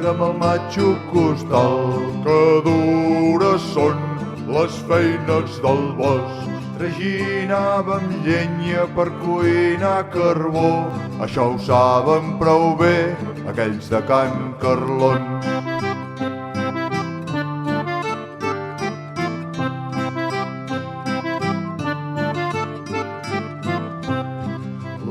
Arrossega'm el matxo costal, que dures són les feines del bosc. Traginàvem llenya per cuinar carbó, això ho saben prou bé aquells de Can Carlons.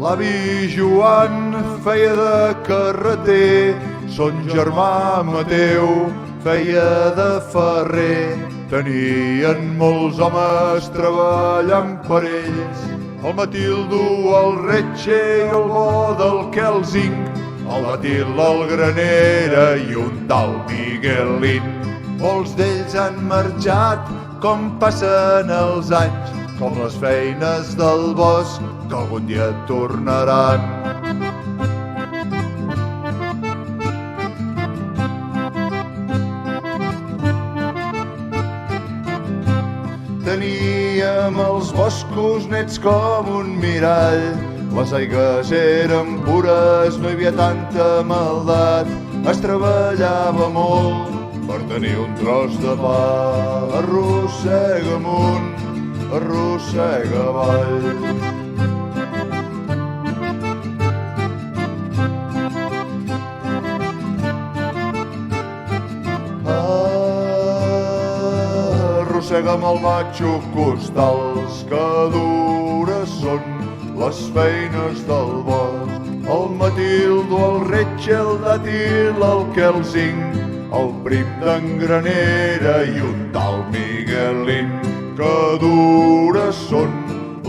L'avi Joan feia de carreter, son germà Mateu feia de ferrer. Tenien molts homes treballant per ells, el Matildo, el Retxe i el bo del Kelsing, el Matil, el Granera i un tal Miguelín. Molts d'ells han marxat com passen els anys, com les feines del bosc que algun dia tornaran. Teníem els boscos nets com un mirall, les aigues eren pures, no hi havia tanta maldat. Es treballava molt per tenir un tros de pa, arrossega amunt, arrossega avall. Arrossega'm el matxo costals, que dures són les feines del bosc. El Matildo, el Retxe, el Dàtil, el Kelsing, el prim d'en Granera i un tal Miguelín. Que dures són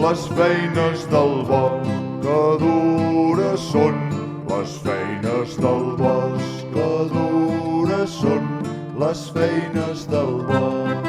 les feines del bosc, que dures són les feines del bosc, que dures són les feines del bosc.